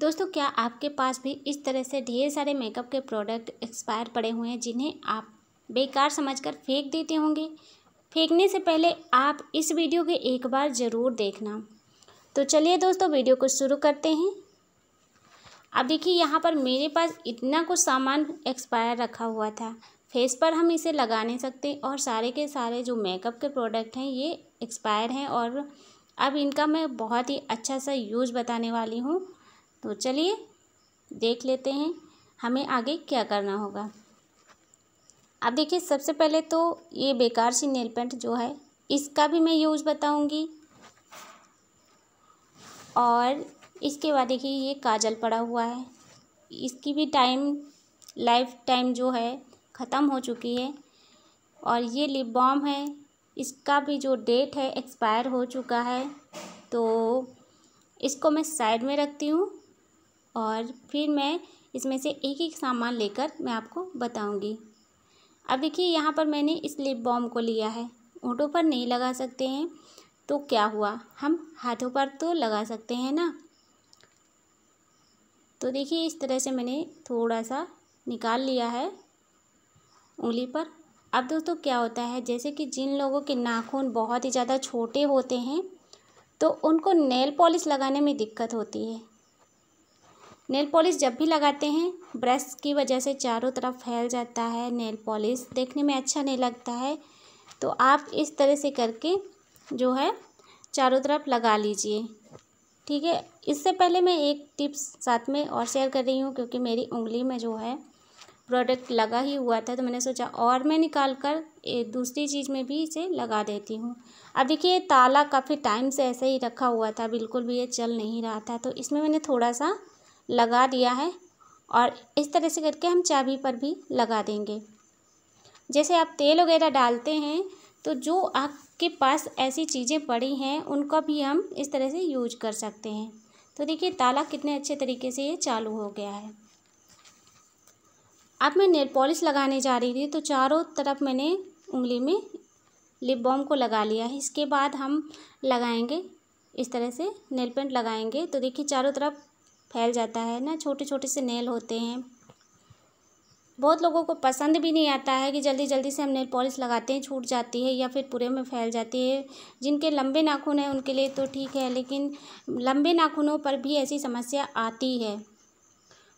दोस्तों, क्या आपके पास भी इस तरह से ढेर सारे मेकअप के प्रोडक्ट एक्सपायर पड़े हुए हैं जिन्हें आप बेकार समझकर फेंक देते होंगे? फेंकने से पहले आप इस वीडियो को एक बार ज़रूर देखना। तो चलिए दोस्तों, वीडियो को शुरू करते हैं। अब देखिए, यहाँ पर मेरे पास इतना कुछ सामान एक्सपायर रखा हुआ था। फेस पर हम इसे लगा नहीं सकते और सारे के सारे जो मेकअप के प्रोडक्ट हैं ये एक्सपायर हैं और अब इनका मैं बहुत ही अच्छा सा यूज़ बताने वाली हूँ। तो चलिए देख लेते हैं हमें आगे क्या करना होगा। अब देखिए, सबसे पहले तो ये बेकार सी नेल पेंट जो है इसका भी मैं यूज़ बताऊंगी और इसके बाद देखिए ये काजल पड़ा हुआ है, इसकी भी लाइफ टाइम जो है ख़त्म हो चुकी है। और ये लिप बाम है, इसका भी जो डेट है एक्सपायर हो चुका है। तो इसको मैं साइड में रखती हूँ और फिर मैं इसमें से एक एक सामान लेकर मैं आपको बताऊंगी। अब देखिए, यहाँ पर मैंने इस लिप बाम को लिया है। होंठों पर नहीं लगा सकते हैं तो क्या हुआ, हम हाथों पर तो लगा सकते हैं ना। तो देखिए, इस तरह से मैंने थोड़ा सा निकाल लिया है उंगली पर। अब दोस्तों क्या होता है, जैसे कि जिन लोगों के नाखून बहुत ही ज़्यादा छोटे होते हैं तो उनको नेल पॉलिश लगाने में दिक्कत होती है। नेल पॉलिश जब भी लगाते हैं ब्रश की वजह से चारों तरफ फैल जाता है, नेल पॉलिश देखने में अच्छा नहीं लगता है। तो आप इस तरह से करके जो है चारों तरफ लगा लीजिए, ठीक है। इससे पहले मैं एक टिप्स साथ में और शेयर कर रही हूँ, क्योंकि मेरी उंगली में जो है प्रोडक्ट लगा ही हुआ था तो मैंने सोचा और मैं निकाल कर दूसरी चीज़ में भी इसे लगा देती हूँ। अब देखिए, ताला काफ़ी टाइम से ऐसे ही रखा हुआ था, बिल्कुल भी ये चल नहीं रहा था, तो इसमें मैंने थोड़ा सा लगा दिया है और इस तरह से करके हम चाबी पर भी लगा देंगे। जैसे आप तेल वगैरह डालते हैं तो जो आपके पास ऐसी चीज़ें पड़ी हैं उनका भी हम इस तरह से यूज कर सकते हैं। तो देखिए, ताला कितने अच्छे तरीके से ये चालू हो गया है। अब मैं नेल पॉलिश लगाने जा रही थी तो चारों तरफ मैंने उंगली में लिप बाम को लगा लिया है। इसके बाद हम लगाएंगे इस तरह से नेल पेंट लगाएंगे। तो देखिए, चारों तरफ फैल जाता है ना, छोटे छोटे से नेल होते हैं। बहुत लोगों को पसंद भी नहीं आता है कि जल्दी जल्दी से हम नेल पॉलिश लगाते हैं छूट जाती है या फिर पूरे में फैल जाती है। जिनके लंबे नाखून हैं उनके लिए तो ठीक है, लेकिन लंबे नाखूनों पर भी ऐसी समस्या आती है।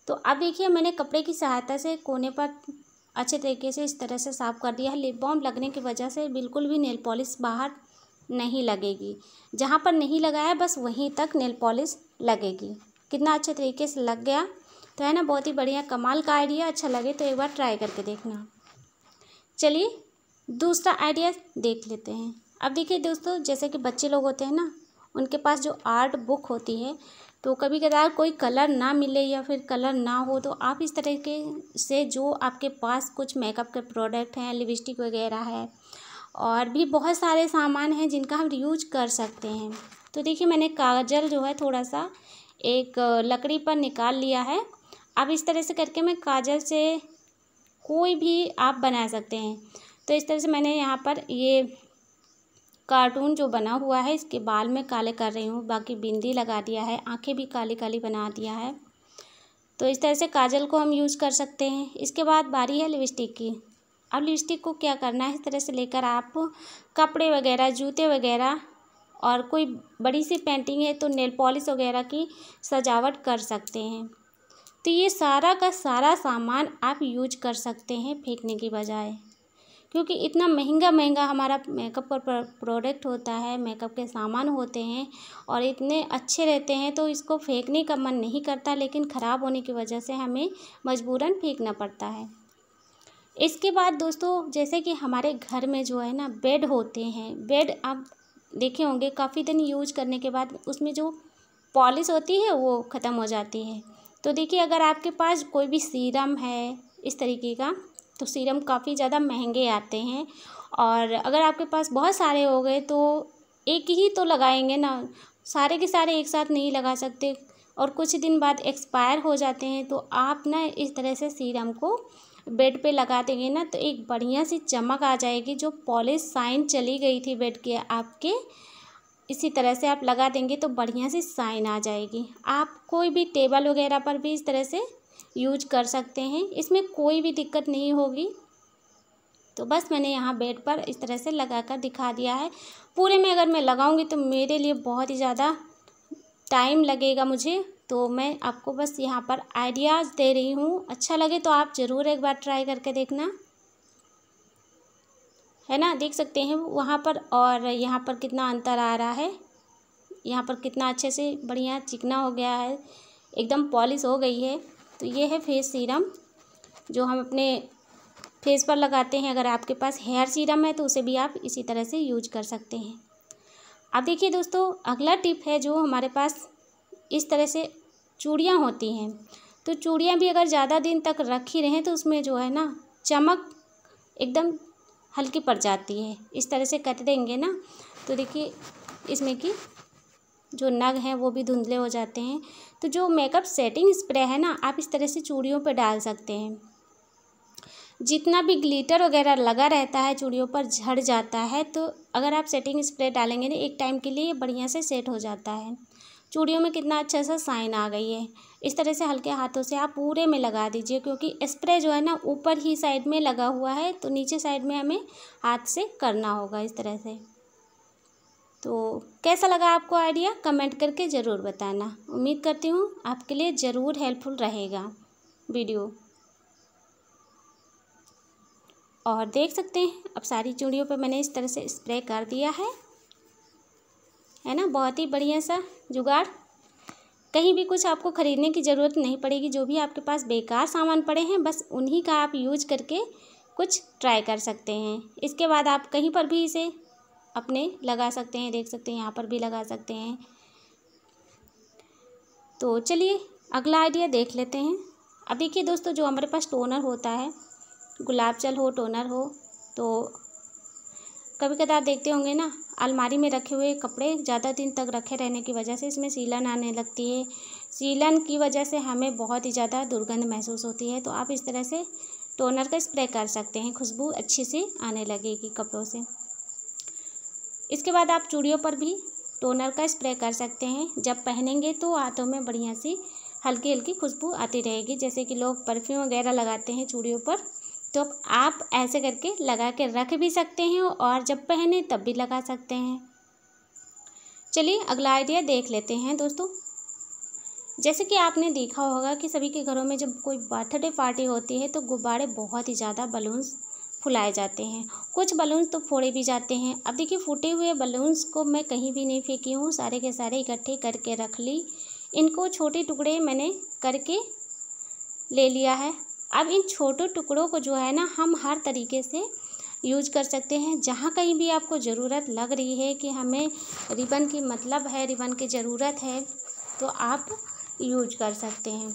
तो अब देखिए, मैंने कपड़े की सहायता से कोने पर अच्छे तरीके से इस तरह से साफ़ कर दिया है। लिप बाम लगने की वजह से बिल्कुल भी नेल पॉलिश बाहर नहीं लगेगी। जहाँ पर नहीं लगाया बस वहीं तक नेल पॉलिश लगेगी। कितना अच्छे तरीके से लग गया, तो है ना, बहुत ही बढ़िया, कमाल का आइडिया। अच्छा लगे तो एक बार ट्राई करके देखना। चलिए दूसरा आइडिया देख लेते हैं। अब देखिए दोस्तों, जैसे कि बच्चे लोग होते हैं ना, उनके पास जो आर्ट बुक होती है तो कभी कदार कोई कलर ना मिले या फिर कलर ना हो तो आप इस तरीके से जो आपके पास कुछ मेकअप के प्रोडक्ट हैं, लिपस्टिक वगैरह है और भी बहुत सारे सामान हैं जिनका हम यूज कर सकते हैं। तो देखिए, मैंने काजल जो है थोड़ा सा एक लकड़ी पर निकाल लिया है। अब इस तरह से करके मैं काजल से कोई भी आप बना सकते हैं। तो इस तरह से मैंने यहाँ पर ये कार्टून जो बना हुआ है इसके बाल में काले कर रही हूँ, बाकी बिंदी लगा दिया है, आंखें भी काली काली बना दिया है। तो इस तरह से काजल को हम यूज़ कर सकते हैं। इसके बाद बारी है लिपस्टिक की। अब लिपस्टिक को क्या करना है, इस तरह से लेकर आप कपड़े वगैरह, जूते वगैरह और कोई बड़ी सी पेंटिंग है तो नेल पॉलिश वगैरह की सजावट कर सकते हैं। तो ये सारा का सारा सामान आप यूज कर सकते हैं फेंकने की बजाय, क्योंकि इतना महंगा महंगा हमारा मेकअप का प्रोडक्ट होता है, मेकअप के सामान होते हैं और इतने अच्छे रहते हैं तो इसको फेंकने का मन नहीं करता, लेकिन ख़राब होने की वजह से हमें मजबूरन फेंकना पड़ता है। इसके बाद दोस्तों, जैसे कि हमारे घर में जो है ना बेड होते हैं, बेड आप देखे होंगे काफ़ी दिन यूज करने के बाद उसमें जो पॉलिश होती है वो ख़त्म हो जाती है। तो देखिए, अगर आपके पास कोई भी सीरम है इस तरीके का, तो सीरम काफ़ी ज़्यादा महंगे आते हैं और अगर आपके पास बहुत सारे हो गए तो एक ही तो लगाएंगे ना, सारे के सारे एक साथ नहीं लगा सकते और कुछ दिन बाद एक्सपायर हो जाते हैं। तो आप ना इस तरह से सीरम को बेड पे लगा देंगे ना तो एक बढ़िया सी चमक आ जाएगी। जो पॉलिश शाइन चली गई थी बेड के आपके, इसी तरह से आप लगा देंगे तो बढ़िया से शाइन आ जाएगी। आप कोई भी टेबल वगैरह पर भी इस तरह से यूज कर सकते हैं, इसमें कोई भी दिक्कत नहीं होगी। तो बस मैंने यहाँ बेड पर इस तरह से लगा कर दिखा दिया है। पूरे में अगर मैं लगाऊंगी तो मेरे लिए बहुत ही ज़्यादा टाइम लगेगा मुझे, तो मैं आपको बस यहाँ पर आइडियाज़ दे रही हूँ। अच्छा लगे तो आप ज़रूर एक बार ट्राई करके देखना, है ना। देख सकते हैं वहाँ पर और यहाँ पर कितना अंतर आ रहा है। यहाँ पर कितना अच्छे से बढ़िया चिकना हो गया है, एकदम पॉलिश हो गई है। तो ये है फेस सीरम जो हम अपने फेस पर लगाते हैं। अगर आपके पास हेयर सीरम है तो उसे भी आप इसी तरह से यूज कर सकते हैं। अब देखिए दोस्तों, अगला टिप है जो हमारे पास इस तरह से चूड़ियाँ होती हैं। तो चूड़ियाँ भी अगर ज़्यादा दिन तक रखी रहें तो उसमें जो है ना चमक एकदम हल्की पड़ जाती है। इस तरह से कट देंगे ना तो देखिए इसमें की जो नग हैं वो भी धुंधले हो जाते हैं। तो जो मेकअप सेटिंग स्प्रे है ना, आप इस तरह से चूड़ियों पे डाल सकते हैं। जितना भी ग्लिटर वगैरह लगा रहता है चूड़ियों पर झड़ जाता है, तो अगर आप सेटिंग स्प्रे डालेंगे ना एक टाइम के लिए बढ़िया से सेट हो जाता है। चूड़ियों में कितना अच्छा सा शाइन आ गई है। इस तरह से हल्के हाथों से आप पूरे में लगा दीजिए, क्योंकि स्प्रे जो है ना ऊपर ही साइड में लगा हुआ है, तो नीचे साइड में हमें हाथ से करना होगा इस तरह से। तो कैसा लगा आपको आइडिया, कमेंट करके ज़रूर बताना। उम्मीद करती हूँ आपके लिए ज़रूर हेल्पफुल रहेगा वीडियो। और देख सकते हैं अब सारी चूड़ियों पे मैंने इस तरह से स्प्रे कर दिया है ना। बहुत ही बढ़िया सा जुगाड़, कहीं भी कुछ आपको ख़रीदने की ज़रूरत नहीं पड़ेगी। जो भी आपके पास बेकार सामान पड़े हैं बस उन्हीं का आप यूज करके कुछ ट्राई कर सकते हैं। इसके बाद आप कहीं पर भी इसे अपने लगा सकते हैं। देख सकते हैं यहाँ पर भी लगा सकते हैं। तो चलिए अगला आइडिया देख लेते हैं। अब देखिए दोस्तों, जो हमारे पास टोनर होता है, गुलाब जल हो, टोनर हो, तो कभी कदार देखते होंगे ना अलमारी में रखे हुए कपड़े ज़्यादा दिन तक रखे रहने की वजह से इसमें सीलन आने लगती है। सीलन की वजह से हमें बहुत ही ज़्यादा दुर्गंध महसूस होती है। तो आप इस तरह से टोनर का स्प्रे कर सकते हैं, खुशबू अच्छी सी आने लगेगी कपड़ों से। इसके बाद आप चूड़ियों पर भी टोनर का स्प्रे कर सकते हैं। जब पहनेंगे तो हाथों में बढ़िया सी हल्की हल्की खुशबू आती रहेगी। जैसे कि लोग परफ्यूम वगैरह लगाते हैं चूड़ियों पर, तो आप ऐसे करके लगा के रख भी सकते हैं और जब पहने तब भी लगा सकते हैं। चलिए अगला आइडिया देख लेते हैं दोस्तों। जैसे कि आपने देखा होगा कि सभी के घरों में जब कोई बर्थडे पार्टी होती है तो गुब्बारे बहुत ही ज़्यादा बलून्स फुलाए जाते हैं। कुछ बलून्स तो फोड़े भी जाते हैं। अब देखिए फूटे हुए बलून्स को मैं कहीं भी नहीं फेंकी हूँ, सारे के सारे इकट्ठे करके रख ली। इनको छोटे टुकड़े मैंने करके ले लिया है। अब इन छोटे टुकड़ों को जो है ना हम हर तरीके से यूज कर सकते हैं। जहाँ कहीं भी आपको ज़रूरत लग रही है कि हमें रिबन की मतलब है, रिबन की ज़रूरत है, तो आप यूज कर सकते हैं।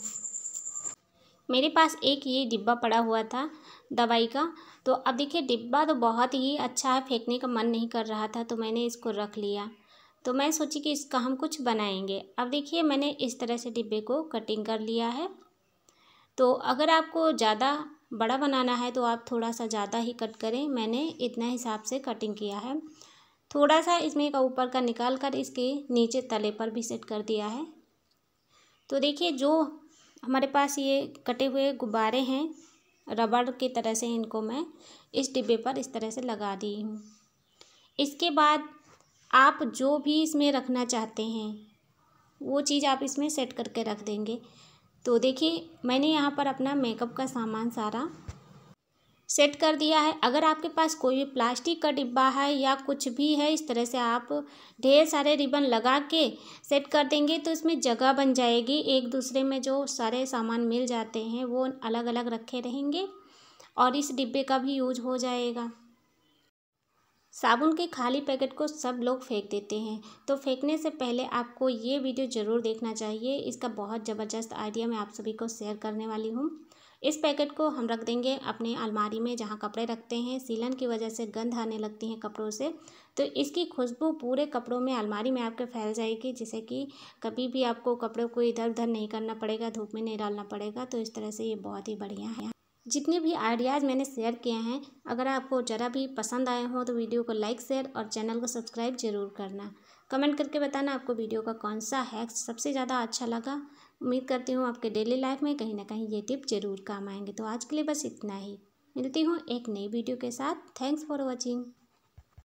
मेरे पास एक ये डिब्बा पड़ा हुआ था दवाई का, तो अब देखिए डिब्बा तो बहुत ही अच्छा है, फेंकने का मन नहीं कर रहा था, तो मैंने इसको रख लिया। तो मैं सोची कि इसका हम कुछ बनाएंगे। अब देखिए मैंने इस तरह से डिब्बे को कटिंग कर लिया है। तो अगर आपको ज़्यादा बड़ा बनाना है तो आप थोड़ा सा ज़्यादा ही कट करें। मैंने इतना हिसाब से कटिंग किया है। थोड़ा सा इसमें का ऊपर का निकाल कर इसके नीचे तले पर भी सेट कर दिया है। तो देखिए जो हमारे पास ये कटे हुए गुब्बारे हैं रबड़ की तरह से, इनको मैं इस डिब्बे पर इस तरह से लगा दी हूँ। इसके बाद आप जो भी इसमें रखना चाहते हैं वो चीज़ आप इसमें सेट करके रख देंगे। तो देखिए मैंने यहाँ पर अपना मेकअप का सामान सारा सेट कर दिया है। अगर आपके पास कोई भी प्लास्टिक का डिब्बा है या कुछ भी है, इस तरह से आप ढेर सारे रिबन लगा के सेट कर देंगे तो इसमें जगह बन जाएगी। एक दूसरे में जो सारे सामान मिल जाते हैं वो अलग अलग रखे रहेंगे और इस डिब्बे का भी यूज हो जाएगा। साबुन के खाली पैकेट को सब लोग फेंक देते हैं, तो फेंकने से पहले आपको ये वीडियो ज़रूर देखना चाहिए। इसका बहुत ज़बरदस्त आइडिया मैं आप सभी को शेयर करने वाली हूँ। इस पैकेट को हम रख देंगे अपने अलमारी में जहाँ कपड़े रखते हैं। सीलन की वजह से गंध आने लगती हैं कपड़ों से, तो इसकी खुशबू पूरे कपड़ों में अलमारी में आपके फैल जाएगी, जिससे कि कभी भी आपको कपड़ों को इधर उधर नहीं करना पड़ेगा, धूप में नहीं डालना पड़ेगा। तो इस तरह से ये बहुत ही बढ़िया है। जितने भी आइडियाज़ मैंने शेयर किए हैं, अगर आपको ज़रा भी पसंद आए हों तो वीडियो को लाइक शेयर और चैनल को सब्सक्राइब ज़रूर करना। कमेंट करके बताना आपको वीडियो का कौन सा हैक सबसे ज़्यादा अच्छा लगा। उम्मीद करती हूँ आपके डेली लाइफ में कहीं ना कहीं ये टिप ज़रूर काम आएंगे। तो आज के लिए बस इतना ही, मिलती हूँ एक नई वीडियो के साथ। Thanks for watching.